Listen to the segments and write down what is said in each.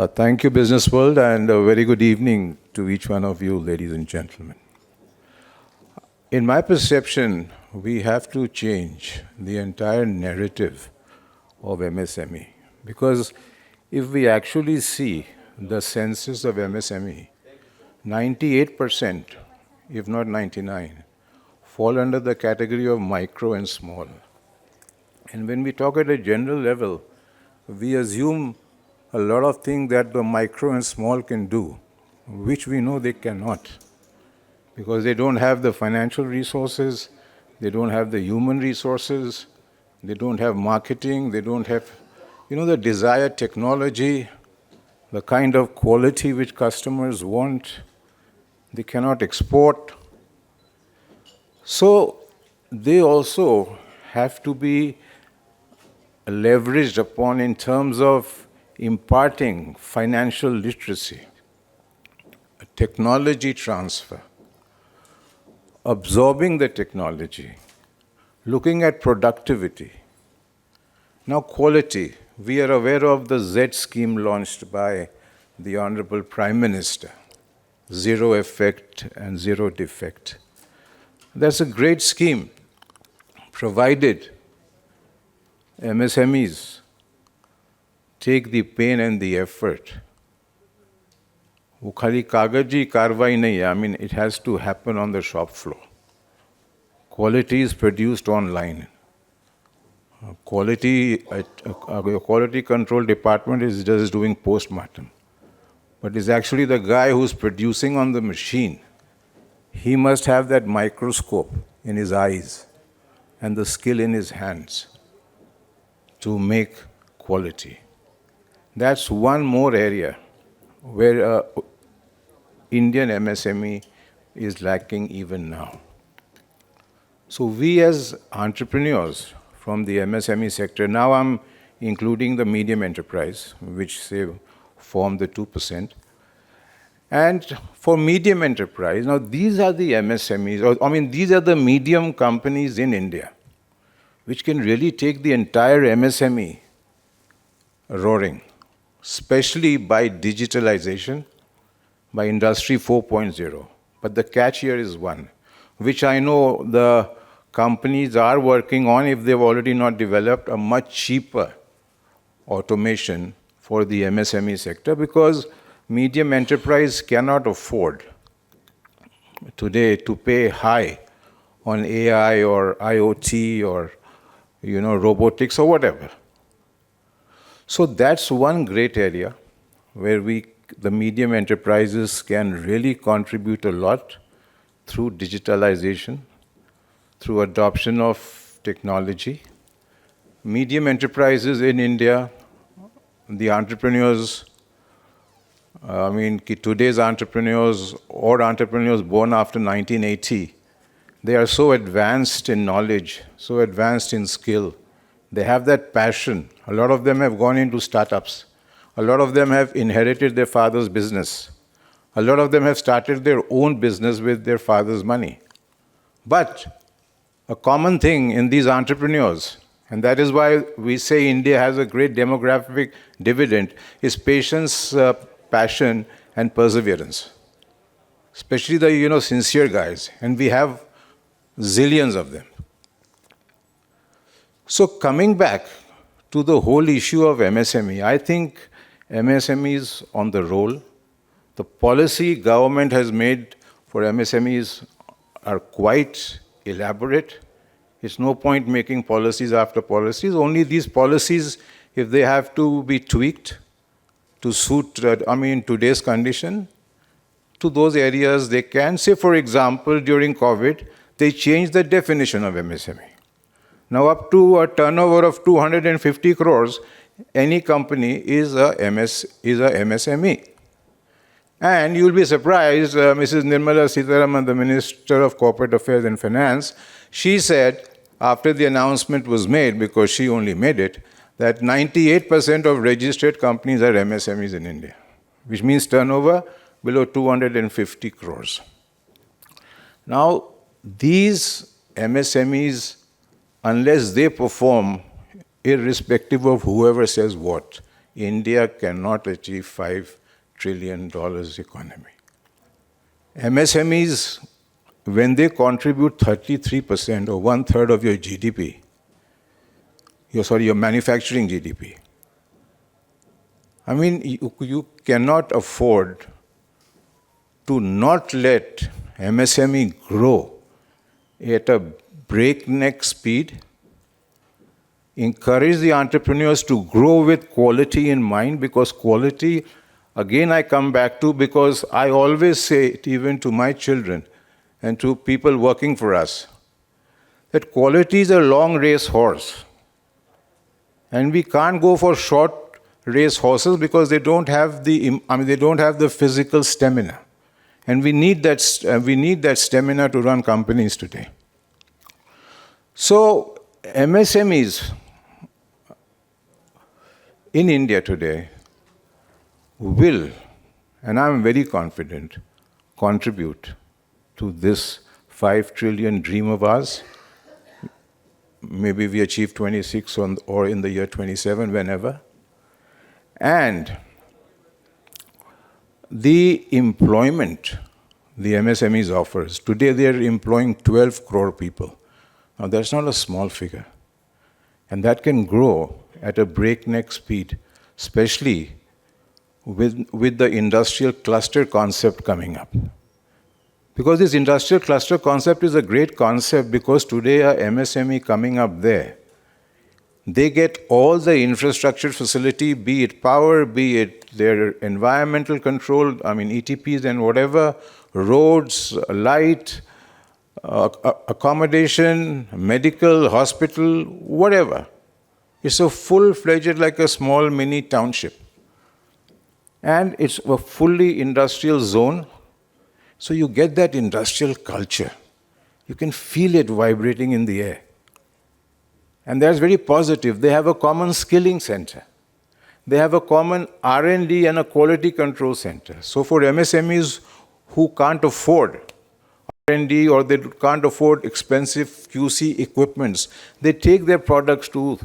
Thank you, Business World, and a very good evening to each one of you, ladies and gentlemen. In my perception, we have to change the entire narrative of MSME because if we actually see the census of MSME, 98%, if not 99, fall under the category of micro and small. And when we talk at a general level, we assume a lot of things that the micro and small can do, which we know they cannot, because they don't have the financial resources, they don't have the human resources, they don't have marketing, they don't have, the desired technology, the kind of quality which customers want. They cannot export. So they also have to be leveraged upon in terms of imparting financial literacy, technology transfer, absorbing the technology, looking at productivity. Now, quality. We are aware of the Z scheme launched by the Honorable Prime Minister, zero effect and zero defect. That's a great scheme, provided MSMEs take the pain and the effort. वो खाली कागजी कार्रवाई नहीं है. I mean, it has to happen on the shop floor. Quality is produced online. Quality control department is just doing post-mortem. But it's actually the guy who's producing on the machine. He must have that microscope in his eyes and the skill in his hands to make quality. That's one more area where Indian MSME is lacking even now. So we as entrepreneurs from the MSME sector, now I'm including the medium enterprise, which say form the 2%. And for medium enterprise, now these are the MSMEs, these are the medium companies in India, which can really take the entire MSME roaring, especially by digitalization, by Industry 4.0. But the catch here is one, which I know the companies are working on if they've already not developed a much cheaper automation for the MSME sector, because medium enterprise cannot afford today to pay high on AI or IoT or robotics or whatever. So that's one great area where the medium enterprises can really contribute a lot through digitalization, through adoption of technology. Medium enterprises in India, the entrepreneurs, today's entrepreneurs or entrepreneurs born after 1980, they are so advanced in knowledge, so advanced in skill. They have that passion. A lot of them have gone into startups. A lot of them have inherited their father's business. A lot of them have started their own business with their father's money. But a common thing in these entrepreneurs, and that is why we say India has a great demographic dividend, is patience, passion, and perseverance. Especially the sincere guys, and we have zillions of them. So coming back to the whole issue of MSME, I think MSMEs on the roll, the policy government has made for MSMEs are quite elaborate. It's no point making policies after policies. Only these policies, if they have to be tweaked to suit, today's condition, to those areas they can. Say, for example, during COVID, they changed the definition of MSME. Now, up to a turnover of 250 crores, any company is a MSME. And you'll be surprised, Mrs. Nirmala Sitharaman, the Minister of Corporate Affairs and Finance, she said, after the announcement was made, because she only made it, that 98% of registered companies are MSMEs in India, which means turnover below 250 crores. Now, these MSMEs, unless they perform, irrespective of whoever says what, India cannot achieve $5 trillion economy. MSMEs, when they contribute 33% or one-third of your GDP, your manufacturing GDP, I mean, you cannot afford to not let MSME grow at a breakneck speed. Encourage the entrepreneurs to grow with quality in mind, because quality, again I come back to, because I always say it even to my children and to people working for us, that quality is a long race horse. And we can't go for short race horses because they don't have the physical stamina. And we need that stamina to run companies today. So MSMEs in India today will, and I'm very confident, contribute to this 5 trillion dream of ours. Maybe we achieve 26 or in the year 27, whenever. And the employment the MSMEs offers, today they are employing 12 crore people. Now that's not a small figure. And that can grow at a breakneck speed, especially with the industrial cluster concept coming up. Because this industrial cluster concept is a great concept, because today a MSME coming up there, they get all the infrastructure facility, be it power, be it their environmental control, ETPs and whatever, roads, light, accommodation, medical, hospital, whatever. It's a full-fledged, like a small mini township. And it's a fully industrial zone. So you get that industrial culture. You can feel it vibrating in the air. And that's very positive. They have a common skilling center. They have a common R&D and a quality control center. So for MSMEs who can't afford R&D or they can't afford expensive QC equipments, they take their products to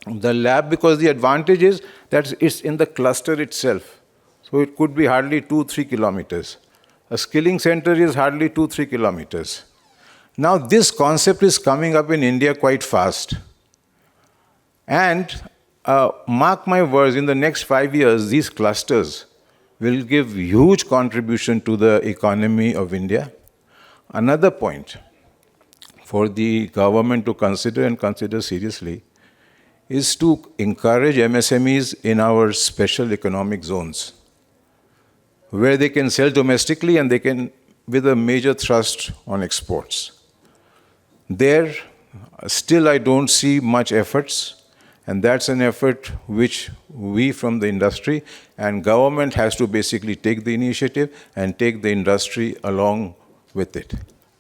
the lab, because the advantage is that it's in the cluster itself. So it could be hardly 2-3 kilometers. A skilling center is hardly 2-3 kilometers. Now this concept is coming up in India quite fast. And mark my words, in the next 5 years, these clusters will give huge contribution to the economy of India. Another point for the government to consider, and consider seriously, is to encourage MSMEs in our special economic zones, where they can sell domestically and they can, with a major thrust on exports. There, still I don't see much efforts, and that's an effort which we from the industry and government has to basically take the initiative and take the industry along with it.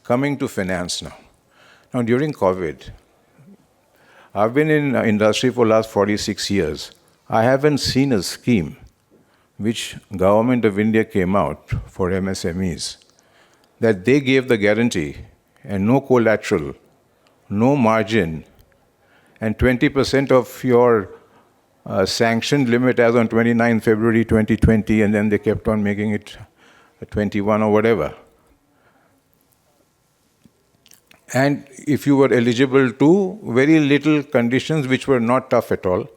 Coming to finance now. Now, during COVID, I've been in industry for the last 46 years. I haven't seen a scheme which Government of India came out for MSMEs, that they gave the guarantee and no collateral, no margin, and 20% of your sanctioned limit as on 29 February 2020, and then they kept on making it 21 or whatever. And if you were eligible to, very little conditions which were not tough at all,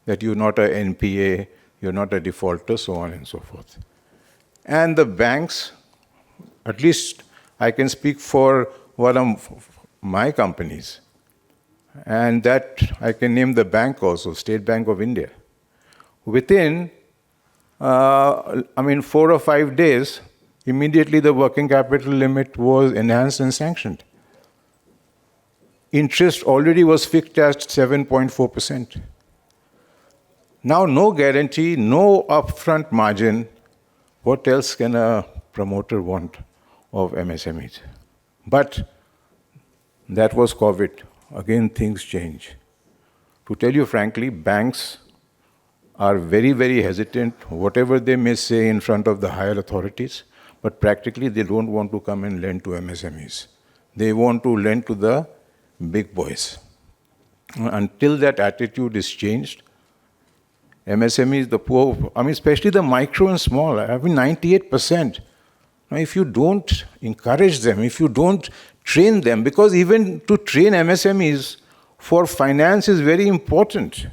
that you're not a NPA, you're not a defaulter, so on and so forth. And the banks, at least I can speak for one of my companies, and that I can name the bank also, State Bank of India. Within, 4 or 5 days, immediately the working capital limit was enhanced and sanctioned. Interest already was fixed at 7.4%. Now, no guarantee, no upfront margin. What else can a promoter want of MSMEs? But that was COVID. Again, things change. To tell you frankly, banks are very, very hesitant, whatever they may say in front of the higher authorities, but practically they don't want to come and lend to MSMEs. They want to lend to the big boys. Until that attitude is changed, MSMEs, the poor, I mean, especially the micro and small, I mean, 98%. Now, if you don't encourage them, if you don't train them, because even to train MSMEs for finance is very important.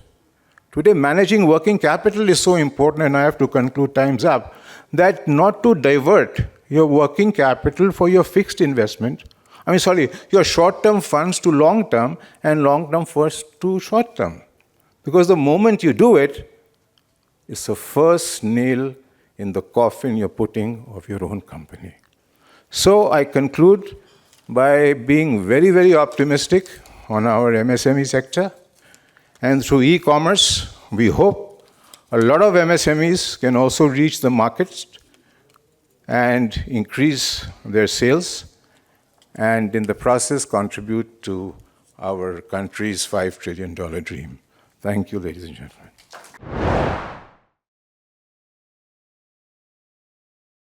Today, managing working capital is so important, and I have to conclude, time's up, that not to divert your working capital for your fixed investment, your short-term funds to long-term and long-term funds to short-term. Because the moment you do it, it's the first nail in the coffin you're putting of your own company. So I conclude by being very, very optimistic on our MSME sector. And through e-commerce, we hope a lot of MSMEs can also reach the markets and increase their sales, and in the process contribute to our country's $5 trillion dream. Thank you, ladies and gentlemen.